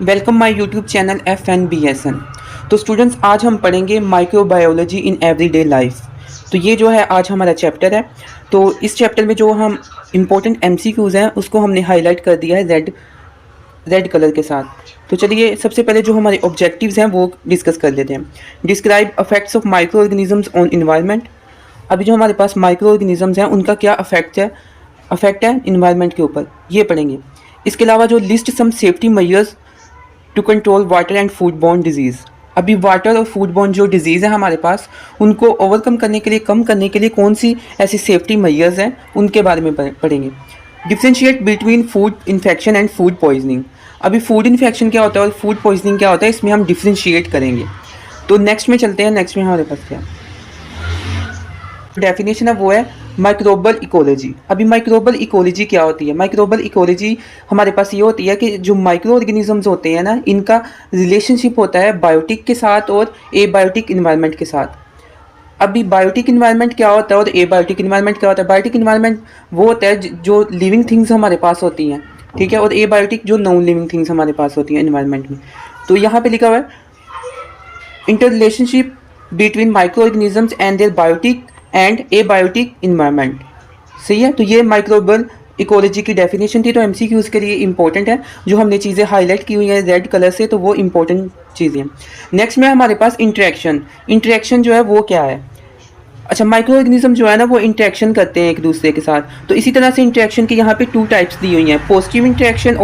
Welcome my YouTube channel FNBSN। तो students, आज हम पढ़ेंगे माइक्रोबायोलॉजी इन एवरीडे लाइफ। तो ये जो है आज हमारा चैप्टर है। तो इस चैप्टर में जो हम इम्पोर्टेंट MCQs हैं उसको हमने हाईलाइट कर दिया है रेड कलर के साथ। तो चलिए सबसे पहले जो हमारे ऑब्जेक्टिव्स हैं वो डिस्कस कर लेते हैं। Describe affects of micro organisms on environment. अभी जो हमारे पास माइक्रो ऑर्गेनिजम्स हैं उनका क्या अफेक्ट है इन्वायरमेंट के ऊपर, ये पढ़ेंगे। इसके अलावा जो list some safety measures to control water and food borne disease. अभी वाटर और फूड बॉर्न जो डिजीज़ है हमारे पास, उनको ओवरकम करने के लिए, कम करने के लिए कौन सी ऐसी सेफ्टी मेजर्स हैं उनके बारे में पढ़ेंगे। Differentiate between food infection and food poisoning. अभी फूड इन्फेक्शन क्या होता है और फूड पॉइजनिंग क्या होता है, इसमें हम डिफ्रेंशिएट करेंगे। तो नेक्स्ट में चलते हैं। नेक्स्ट में हमारे पास क्या डेफिनेशन है वो है माइक्रोबल इकोलॉजी। अभी माइक्रोबल इकोलॉजी क्या होती है? माइक्रोबल इकोलॉजी हमारे पास ये होती है कि जो माइक्रो ऑर्गेनिजम्स होते हैं ना, इनका रिलेशनशिप होता है बायोटिक के साथ और एबायोटिक इन्वायरमेंट के साथ। अभी बायोटिक इन्वायरमेंट क्या होता है और एबायोटिक इन्वायरमेंट क्या होता है? बायोटिक इन्वायरमेंट वो होता है जो लिविंग थिंग्स हमारे पास होती हैं, ठीक है, और एबायोटिक जो नॉन लिविंग थिंग्स हमारे पास होती हैं इन्वायरमेंट में। तो यहाँ पे लिखा हुआ है interrelationship between microorganisms and their biotic and abiotic environment. सही है। तो ये माइक्रोबल इकोलॉजी की डेफिनेशन थी। तो MCQs के लिए इंपॉर्टेंट है। जो हमने चीज़ें हाईलाइट की हुई हैं रेड कलर से, तो वो इंपॉर्टेंट चीज़ें हैं। नेक्स्ट में हमारे पास इंटरेक्शन जो है वो क्या है? अच्छा, माइक्रो ऑर्गेनिज्म जो है ना वो इंटरेक्शन करते हैं एक दूसरे के साथ। तो इसी तरह से इंटरेक्शन की यहाँ पे 2 टाइप्स दी हुई हैं, पॉजिटिव इंटरेक्शन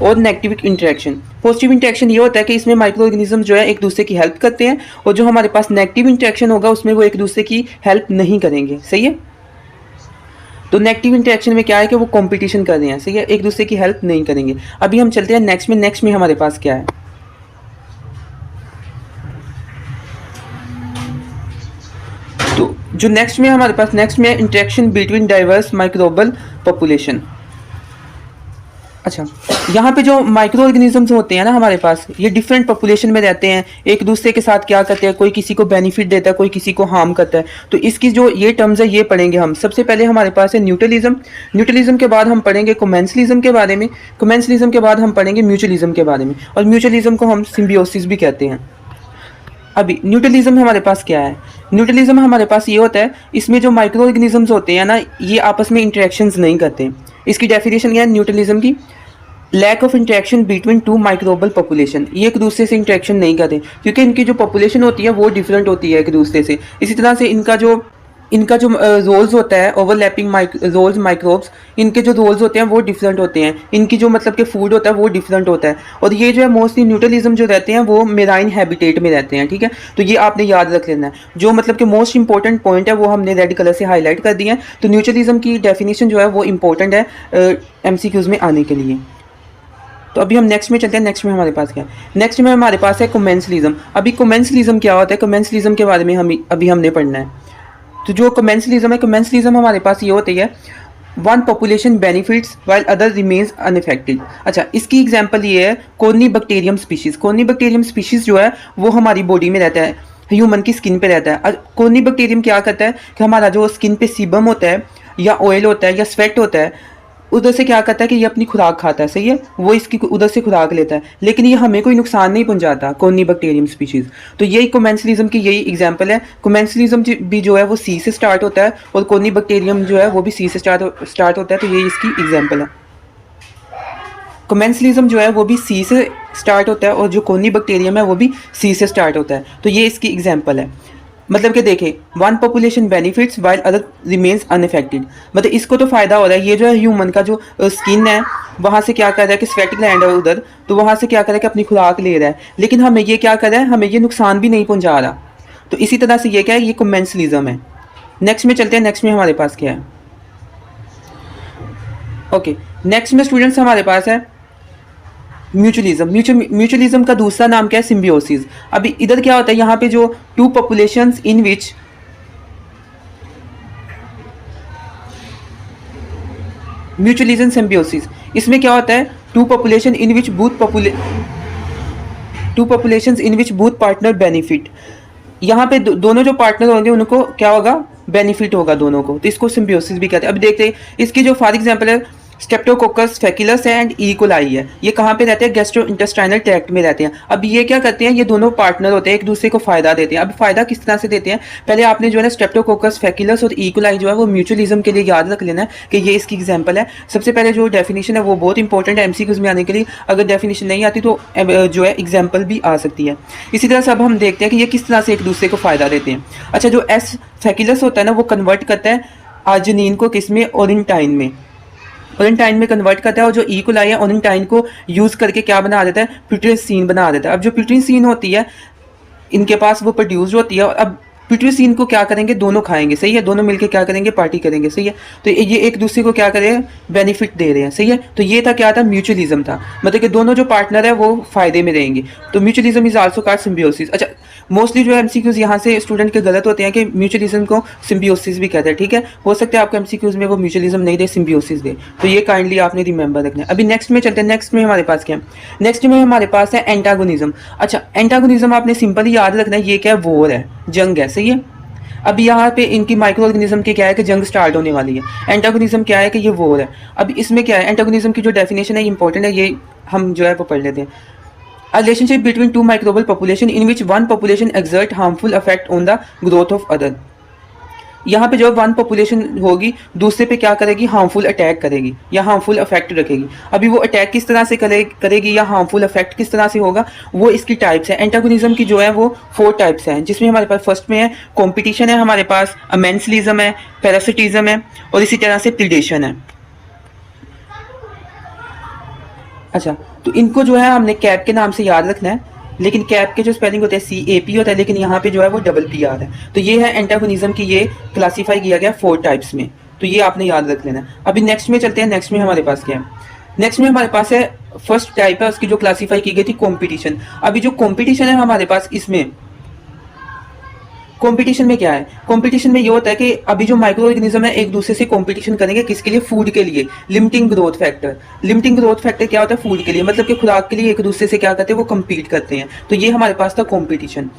और नेगेटिव इंटरेक्शन। पॉजिटिव इंटरेक्शन ये होता है कि इसमें माइक्रो ऑर्गेनिज्म जो है एक दूसरे की हेल्प करते हैं, और जो हमारे पास नेगेटिव इंटरेक्शन होगा उसमें वो एक दूसरे की हेल्प नहीं करेंगे। सही है। तो नेगेटिव इंटरेक्शन में क्या है कि वो कंपटीशन कर रहे हैं, सही है, एक दूसरे की हेल्प नहीं करेंगे। अभी हम चलते हैं नेक्स्ट में हमारे पास क्या है। तो जो नेक्स्ट में interaction between diverse microbial population. अच्छा, यहाँ पे जो माइक्रो ऑर्गेनिजम्स होते हैं ना हमारे पास, ये डिफरेंट पॉपुलेशन में रहते हैं, एक दूसरे के साथ क्या करते हैं, कोई किसी को बेनिफिट देता है, कोई किसी को हार्म करता है। तो इसकी जो ये टर्म्स है ये पढ़ेंगे हम। सबसे पहले हमारे पास है न्यूट्रलिज्म के बाद हम पढ़ेंगे कोमेंसलिज्म के बारे में, कोमेंसलिज्म के बाद हम पढ़ेंगे म्यूचुअलिज्म के बारे में, और म्यूचुअलिज्म को हम सिम्बियोसिस भी कहते हैं। अभी न्यूट्रलिज्म हमारे पास क्या है? न्यूट्रलिज्म हमारे पास ये होता है, इसमें जो माइक्रो ऑर्गेनिजम्स होते हैं ना, ये आपस में इंटरेक्शंस नहीं करते। इसकी डेफिनेशन क्या है न्यूट्रलिज्म की? Lack of interaction between 2 microbial population. ये एक दूसरे से इंटरेक्शन नहीं करते क्योंकि इनकी जो पॉपुलेशन होती है वो डिफरेंट होती है एक दूसरे से। इसी तरह से इनका जो रोल्स होता है, ओवरलैपिंग रोल्स माइक्रोब्स, इनके जो रोल्स होते हैं वो डिफरेंट होते हैं। इनकी जो मतलब कि फूड होता है वो डिफरेंट होता है। और ये जो है मोस्टली न्यूट्रलिज्म जो रहते हैं वो मेराइन हैबिटेट में रहते हैं, ठीक है। तो ये आपने याद रख लेना है। जो मतलब कि मोस्ट इंपॉर्टेंट पॉइंट है वो हमने रेड कलर से हाईलाइट कर दिए हैं। तो न्यूट्रलिज्म की डेफिनेशन जो है वो इंपॉर्टेंट है MCQs में आने के लिए। तो अभी हम नेक्स्ट में चलते हैं। नेक्स्ट में हमारे पास क्या है? नेक्स्ट में हमारे पास है कोमेंसलिज्म। अभी कोमेंसलिज्म क्या होता है? कोमेंसलिज्म के बारे में हमने पढ़ना है। तो जो कोमेंसलिज्म हमारे पास ये होती है, one population benefits while other remains unaffected. अच्छा, इसकी एग्जांपल ये है कोर्निबैक्टीरियम स्पीशीज़। कोर्निबैक्टीरियम स्पीशीज़ जो है वो हमारी बॉडी में रहता है, ह्यूमन की स्किन पे रहता है। कोर्निबैक्टीरियम क्या करता है कि हमारा जो स्किन पे सीबम होता है या ऑयल होता है या स्वेट होता है, उधर से क्या करता है कि ये अपनी खुराक खाता है, सही है, वो इसकी उधर से खुराक लेता है, लेकिन ये हमें कोई नुकसान नहीं पहुंचाता। कोर्निबैक्टीरियम स्पीशीज़। तो यही कोमेंसलिज्म की यही एग्जांपल है। कोमेंसलिज्म भी जो है वो सी से स्टार्ट होता है और कोर्निबैक्टीरियम जो है वो भी सी से स्टार्ट होता है। तो ये इसकी एग्जांपल है। कोमेंसलिज्म जो है वो भी सी से स्टार्ट होता है और जो कोर्निबैक्टीरियम है वो भी सी से स्टार्ट होता है। तो ये इसकी एग्जांपल है। मतलब कि देखें, one population benefits while other remains unaffected. मतलब इसको तो फ़ायदा हो रहा है। ये जो है ह्यूमन का जो स्किन है वहाँ से क्या कर रहा है कि स्वेट ग्लैंड है उधर, तो वहाँ से क्या कर रहा है कि अपनी खुराक ले रहा है, लेकिन हमें ये क्या कर रहा है, हमें ये नुकसान भी नहीं पहुँचा रहा। तो इसी तरह से ये क्या है, ये कोमेंसलिज्म है। नेक्स्ट में चलते हैं। नेक्स्ट में हमारे पास क्या है? ओके, नेक्स्ट में स्टूडेंट्स हमारे पास है म्यूचुअलिज्म का दूसरा नाम क्या है? सिम्बियोसिस। अभी इधर क्या होता है, यहाँ पे जो 2 populations in which mutualism symbiosis, इसमें क्या होता है, two populations in which both partner benefit. यहाँ पे दोनों जो पार्टनर होंगे उनको क्या होगा? बेनिफिट होगा दोनों को। तो इसको सिम्बियोसिस भी कहते हैं। अब देखते हैं इसकी जो फॉर एग्जांपल है, स्ट्रेप्टोकोकस फैकुलस है एंड ई कोलाई है। ये कहाँ पे रहते हैं? गैस्ट्रोइंटेस्टाइनल ट्रैक्ट में रहते हैं। अब ये क्या करते हैं? ये दोनों पार्टनर होते हैं, एक दूसरे को फायदा देते हैं। अब फायदा किस तरह से देते हैं? पहले आपने जो है ना स्ट्रेप्टोकोकस फैकुलस और ई कोलाई जो है वो म्यूचुअलिज्म के लिए याद रख लेना है कि ये इसकी एग्जाम्पल है। सबसे पहले जो डेफिनेशन है वो बहुत इंपॉर्टेंट है एमसीक्यूज में आने के लिए। अगर डेफिनेशन नहीं आती तो जो है एग्जाम्पल भी आ सकती है। इसी तरह से अब हम देखते हैं कि ये किस तरह से एक दूसरे को फायदा देते हैं। अच्छा, जो एस फैकुलस होता है ना वो कन्वर्ट करता है आर्जिनिन को किस में? ओरिएंटाइन में। ओरेंटाइन में कन्वर्ट करता है और जो ई कोलाई है ओरेंटाइन को यूज करके क्या बना देता है? प्यूटरेसीन बना देता है। अब जो प्यूटरेसीन होती है इनके पास वो प्रोड्यूस होती है और अब प्यूटरेसीन को क्या करेंगे? दोनों खाएंगे, सही है। दोनों मिलके क्या करेंगे? पार्टी करेंगे, सही है। तो ये एक दूसरे को क्या करे? बेनिफिट दे रहे हैं, सही है। तो ये था क्या था? म्यूचुअलिज्म था, मतलब कि दोनों जो पार्टनर है वो फायदे में रहेंगे। तो mutualism is also called symbiosis. अच्छा, मोस्टली जो एमसीक्यूज यहाँ से स्टूडेंट के गलत होते हैं कि म्यूचुअलिज्म को सिम्बियोसिस भी कहते हैं, ठीक है। हो सकता है आपको एमसीक्यूज में वो म्यूचुअलिज्म नहीं दे, सिम्बियोसिस दे। तो ये काइंडली आपने रिमेंबर रखना है। अभी नेक्स्ट में चलते हैं। नेक्स्ट में हमारे पास क्या है? नेक्स्ट में हमारे पास है एंटागोनिज्म। अच्छा, एंटागोनिज्म आपने सिंपली याद रखना है, ये क्या है? वॉर है, जंग है, सही है। अब यहाँ पे इनकी माइक्रो ऑर्गेनिज्म की क्या है कि जंग स्टार्ट होने वाली है। एंटागोनिज्म क्या है कि ये वॉर है। अब इसमें क्या है? एंटागोनिज्म की जो डेफिनेशन है इंपॉर्टेंट है, ये हम जो है वो पढ़ लेते हैं। A relationship between two microbial population in which one population exert harmful effect on the growth of other। यहाँ पे जो वन पॉपुलेशन होगी दूसरे पे क्या करेगी? हार्मफुल अटैक करेगी या हार्मफुल इफेक्ट रखेगी। अभी वो अटैक किस तरह से करेगी या हार्मफुल इफेक्ट किस तरह से होगा, वो इसकी टाइप्स है। एंटागोनिज्म की जो है वो 4 टाइप्स हैं, जिसमें हमारे पास फर्स्ट में है कॉम्पिटिशन है, हमारे पास अमेंसलिज्म है, पैरासिटिज्म है और इसी तरह से प्रीडेशन है। अच्छा, तो इनको जो है हमने कैप के नाम से याद रखना है, लेकिन कैप के जो स्पेलिंग होते हैं CAP होता है, लेकिन यहाँ पे जो है वो PP है। तो ये है एंटागोनिज्म की, ये क्लासीफाई किया गया 4 टाइप्स में। तो ये आपने याद रख लेना है। अभी नेक्स्ट में चलते हैं। नेक्स्ट में हमारे पास क्या है? नेक्स्ट में हमारे पास है फर्स्ट टाइप है उसकी जो क्लासीफाई की गई थी कॉम्पिटिशन। अभी जो कॉम्पिटिशन है हमारे पास, इसमें कंपटीशन में क्या है? कंपटीशन में ये होता है कि अभी जो माइक्रो ऑर्गेनिज्म है एक दूसरे से कंपटीशन करेंगे, किसके लिए? फूड के लिए। Limiting growth factor. Limiting growth factor क्या होता है? फूड के लिए, मतलब कि खुराक के लिए एक दूसरे से क्या करते हैं? वो compete करते हैं। तो ये हमारे पास था कंपटीशन।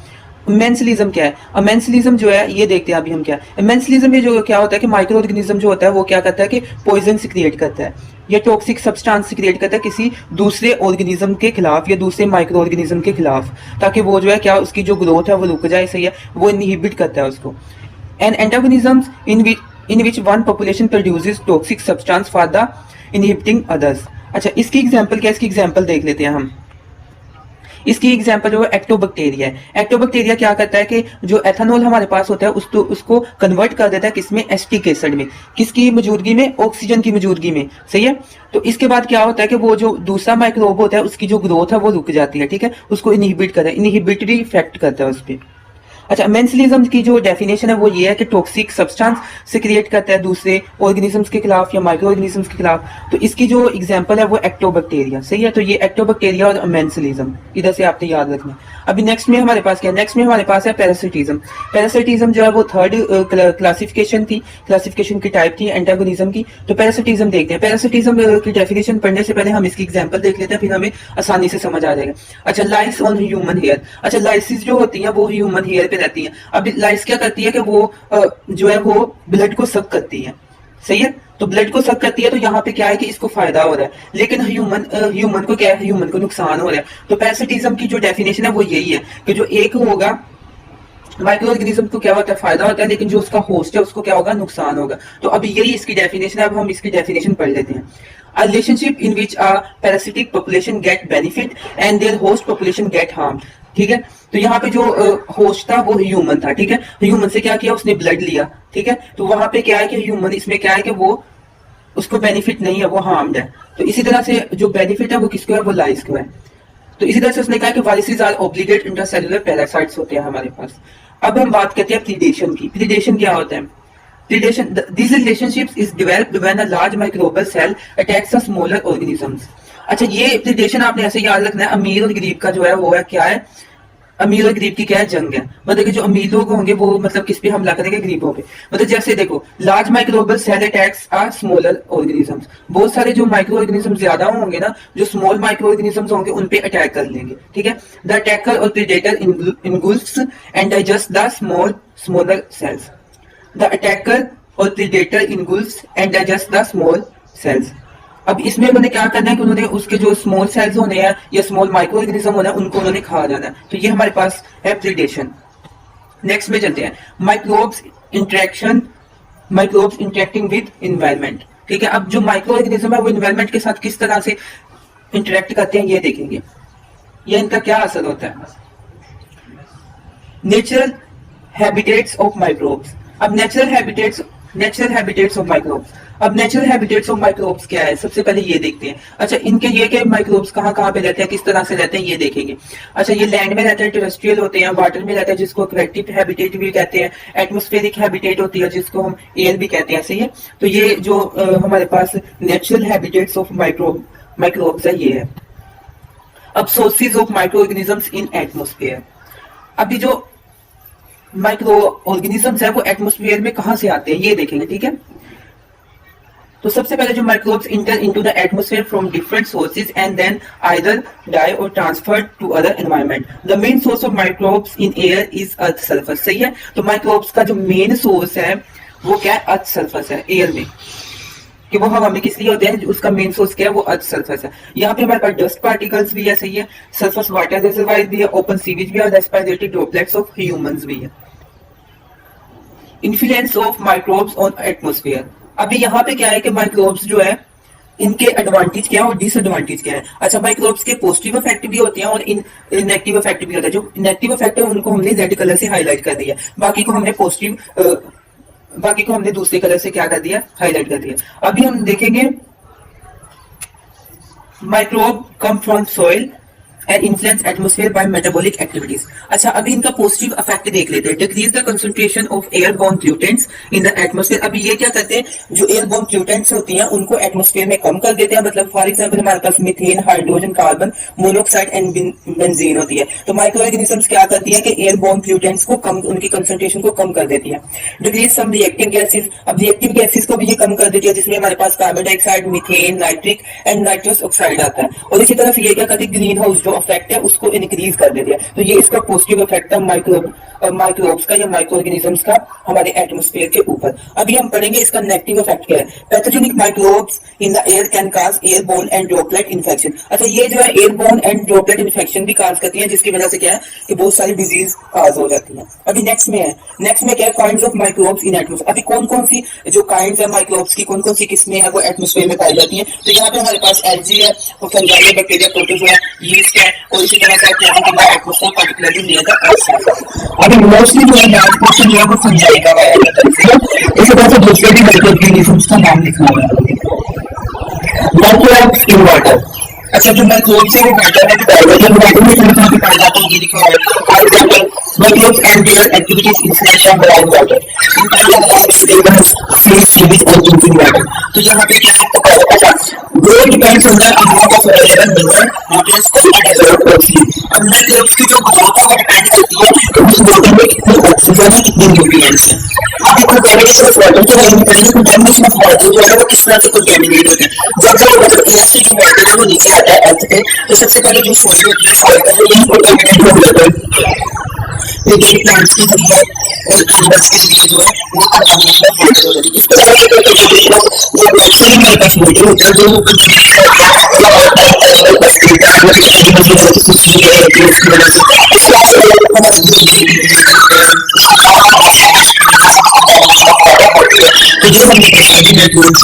अमेंसलिज्म क्या है? अमेंसलिज्म जो है ये देखते हैं अभी हम क्या है। अमेंसलिज्म में जो क्या होता है कि माइक्रो ऑर्गेनिज्म जो होता है वो क्या करता है कि पॉइजन क्रिएट करता है या टॉक्सिक सब्सटेंस क्रिएट करता है किसी दूसरे ऑर्गेनिज्म के खिलाफ या दूसरे माइक्रो ऑर्गेनिज्म के खिलाफ, ताकि वो जो है क्या उसकी जो ग्रोथ है वो रुक जाए, सही है। वो इनहिबिट करता है उसको। And antagonisms in which one population produces toxic substance for the inhibiting others. अच्छा, इसकी एग्जांपल क्या है? इसकी एग्जांपल देख लेते हैं हम। इसकी एग्जांपल जो है एक्टोबैक्टीरिया है। एक्टोबैक्टीरिया क्या करता है कि जो एथेनॉल हमारे पास होता है उसको कन्वर्ट कर देता है किसमें? एसिटिक एसिड में। किसकी मौजूदगी में? ऑक्सीजन की मौजूदगी में, सही है। तो इसके बाद क्या होता है कि वो जो दूसरा माइक्रोब होता है उसकी जो ग्रोथ है वो रुक जाती है, ठीक है। उसको इनहिबिट करता है, इनहिबिटरी इफेक्ट करता है उस पर। अच्छा, मेंसलिज्म की जो डेफिनेशन है वो ये है कि टॉक्सिक सब्सटेंस से क्रिएट करता है दूसरे ऑर्गेनिजम्स के खिलाफ या माइक्रो ऑर्गेनिजम्स के खिलाफ। तो इसकी जो एग्जांपल है वो एक्टोबैक्टीरिया, सही है। तो ये एक्टोबैक्टीरिया और मेंसलिज्म इधर से आपने याद रखना है। अभी नेक्स्ट में हमारे पास क्या है? नेक्स्ट में हमारे पास है पैरासिटिज्म। पैरासिटिज्म जो है वो थर्ड क्लासिफिकेशन थी, क्लासिफिकेशन की टाइप थी एंटागोनिज्म की। तो पैरासिटिज्म देखते हैं। पैरासिटिज्म की डेफिनेशन पढ़ने से पहले हम इसकी एग्जांपल देख लेते हैं, फिर हमें आसानी से समझ आ जाएगा। अच्छा, लाइस ऑन ह्यूमन हेयर। अच्छा, लाइसिस जो होती है वो ह्यूमन हेयर पे रहती है। अब लाइस क्या करती है कि वो जो है वो ब्लड को सक करती है, सही है। तो ब्लड को सक करती है, तो यहाँ पे क्या है कि इसको फायदा हो रहा है, लेकिन ह्यूमन को क्या है? ह्यूमन को नुकसान हो रहा है। तो पैरासिटिज्म की जो डेफिनेशन है वो यही है कि जो एक होगा माइक्रो ऑर्गेनिज्म को क्या होता है? फायदा होता है, लेकिन जो उसका होस्ट है उसको क्या होगा? नुकसान होगा। तो अभी यही इसकी डेफिनेशन है। अब हम इसकी डेफिनेशन पढ़ लेते हैं। A relationship in which a parasitic population get benefit and their host population get harmed। ठीक है, तो यहाँ पे जो होस्ट था वो ह्यूमन था, ठीक है। ह्यूमन से क्या किया? उसने ब्लड लिया, ठीक है। तो वहां पे क्या है कि ह्यूमन, इसमें क्या है कि वो उसको बेनिफिट नहीं है, वो हार्म्ड है। तो इसी तरह से जो बेनिफिट है वो किसको है? वो लाइस को है। तो इसी तरह से उसने कहा कि viruses are obligate intracellular parasites होते हैं हमारे पास। अब हम बात करते हैं प्रीडेशन की। प्रीडेशन क्या होता है? Predation. These relationships is developed when a large microbial cell attacks a smaller organisms। अच्छा, ये प्रीडेशन आपने ऐसे याद रखना है। अमीर और गरीब का जो है वो है क्या है? अमीर और गरीब की क्या है? जंग है। मतलब कि जो अमीर लोग होंगे वो मतलब किस पे हमला करेंगे? गरीबों पे। मतलब जैसे देखो, large microbial cell attacks are smaller organisms. बहुत सारे जो माइक्रो ऑर्गेनिज्म ज्यादा होंगे ना, जो स्मॉल माइक्रो ऑर्गेनिजम्स होंगे उन पे अटैक कर लेंगे, ठीक है। The attacker or predator engulfs and digest the smaller cells. The attacker or predator engulfs and digests the small cells। अब इसमें उन्होंने क्या करना है कि उन्होंने उसके जो स्मॉल सेल्स होने हैं या स्मॉल माइक्रो ऑर्गेनिज्म होना है उनको उन्होंने खा जाना है। तो ये हमारे पास है प्रीडेशन। नेक्स्ट में चलते हैं, microbes interaction, microbes interacting with environment. ठीक है, अब जो माइक्रो ऑर्गेनिज्म है वो इन्वायरमेंट के साथ किस तरह से इंटरेक्ट करते हैं ये देखेंगे, ये इनका क्या असर होता है। Natural habitats of microbes. अब नेचुरल हैबिटेट्स ऑफ माइक्रोब्स, अब नेचुरल हैबिटेट्स ऑफ माइक्रोब्स क्या है, सबसे पहले ये देखते हैं। अच्छा, इनके ये के माइक्रोब्स कहाँ कहाँ पे रहते हैं, किस तरह से रहते हैं ये देखेंगे। अच्छा, ये लैंड में रहते हैं, टेरेस्ट्रियल होते हैं, वाटर में रहते हैं जिसको एक्वेटिक हैबिटेट भी कहते हैं, एटमॉस्फेरिक हैबिटेट होती है जिसको हम एयर भी कहते हैं, सही है। तो ये जो हमारे पास नेचुरल हैबिटेट्स ऑफ माइक्रोब्स है ये है। अब sources of micro organisms in atmosphere. अभी जो माइक्रो ऑर्गेनिजम्स है वो एटमॉस्फेयर में कहां से आते हैं ये देखेंगे, ठीक है। तो सबसे पहले जो microbes enter into the atmosphere from different sources and then either die or transferred to other environment. The main source of microbes in air is earth surface, सही है। तो माइक्रोब्स का जो मेन सोर्स है वो क्या है, अर्थ सरफेस है, एयर में, कि वो हवा में किस लिए होते हैं, उसका मेन सोर्स क्या है, वो अर्थ सरफेस है। यहाँ पे हमारे पास डस्ट पार्टिकल्स भी है, सही है, सरफेस वाटर रिजर्वायर भी है, ओपन सीवेज भी है और रेस्पिरेटरी ड्रॉपलेट्स ऑफ ह्यूमंस भी है। Influence of microbes on atmosphere. अभी यहाँ पे क्या है कि माइक्रोब्स जो है इनके एडवांटेज क्या है और डिसएडवांटेज क्या है। अच्छा, माइक्रोब्स के पॉजिटिव इफेक्ट भी होते हैं और नेगेटिव इफेक्ट भी होता है। जो नेगेटिव इफेक्ट है उनको हमने रेड कलर से हाईलाइट कर दिया, बाकी को हमने दूसरे कलर से क्या कर दिया, हाईलाइट कर दिया। अभी हम देखेंगे microbe come from soil and influence atmosphere by metabolic activities. अच्छा, अभी इनका पॉजिटिव इफेक्ट देख लेते हैं। Decrease the concentration of airborne pollutants in the atmosphere. अभी ये क्या करते हैं, जो एयरबोर्न पोल्यूटेंट्स होती हैं उनको एटमॉस्फेयर में कम कर देते हैं। मतलब फॉर एग्जांपल हमारे पास methane, hydrogen, carbon monoxide and benzene होती है। तो माइक्रो ऑर्गेनिजम्स क्या करती है कि एयरबोर्न पोल्यूटेंट्स को कम, उनकी कंसंट्रेशन को कम कर देती है। Decrease some reactive gases. अब रिएक्टिव गैसेज को भी ये कम कर देती है, जिसमें हमारे पास carbon dioxide, methane, nitric and nitrous oxide आता है। और इसी तरह से ये क्या करती है, ग्रीन हाउस जो इफेक्ट है उसको इंक्रीज कर देती है। तो ये इसका पॉजिटिव इफेक्ट है माइक्रोब्स का या माइक्रो ऑर्गेनिजम्स का हमारे एटमॉस्फेयर के ऊपर। अभी हम पढ़ेंगे इसका नेगेटिव इफेक्ट क्या है। Pathogenic microbes in the air can cause airborne and droplet infection. अच्छा, ये जो है एयरबोर्न एंड ड्रॉपलेट इन्फेक्शन भी कॉज करती है, जिसकी वजह से क्या है कि बहुत सारी डिजीज कॉज हो जाती है। अभी नेक्स्ट में क्या है, kinds of microbes in atmosphere. अभी कौन कौन सी जो काइंड्स है माइक्रोब्स की, कौन कौन सी किस्में है वो एटमॉस्फेयर में पाई जाती है। तो यहाँ पे हमारे पास एलजी है, फंजाई, बैक्टीरिया, प्रोटोजोआ, यीस्ट है और इसी तरह से atmosphere particularly near the earth. अभी मोस्टली जो है पोर्शन जो है वो फंजाई का पाया जाता है। इसी तरह से दूसरे भी माइक्रो ऑर्गेनिजम्स का नाम लिखा हुआ है। Microbes in water. अच्छा, जो माइक्रोब्स है वो वाटर में पाए जाते हैं। वाटर में कौन कौन से पाए जाते हैं ये लिखा हुआ है। For example microbes and their activities in fresh and brown water, fish, सीवीज और ड्रिंकिंग वाटर। तो यहाँ पे क्या है, grow depends on the amount of available mineral nutrients and absorbed oxygen. अब माइक्रोब्स की जो ग्रोथ है वो डिपेंड करती है कि उस वाटर में कितनी ऑक्सीजन है, कितनी न्यूट्रिएंट्स है। अब कंटामिनेशन ऑफ वाटर के बारे में पढ़ेंगे। कंटामिनेशन ऑफ वाटर जो है वो किस तरह से कंटामिनेट होता है। जब मतलब एयर से जो वाटर है वो नीचे आता है अर्थ पे, तो सबसे पहले जो सॉइल होती है, सॉइल का वो कंटामिनेट हो जाता है। लेकिन प्लांट्स के जरिए और एनिमल्स के जरिए जो है वो कंटामिनेशन ऑफ वाटर हो जाती है। इसके अलावा जो नेचुरली हमारे पास वाटर होता है जो तो जो हमने बताया नेटवर्क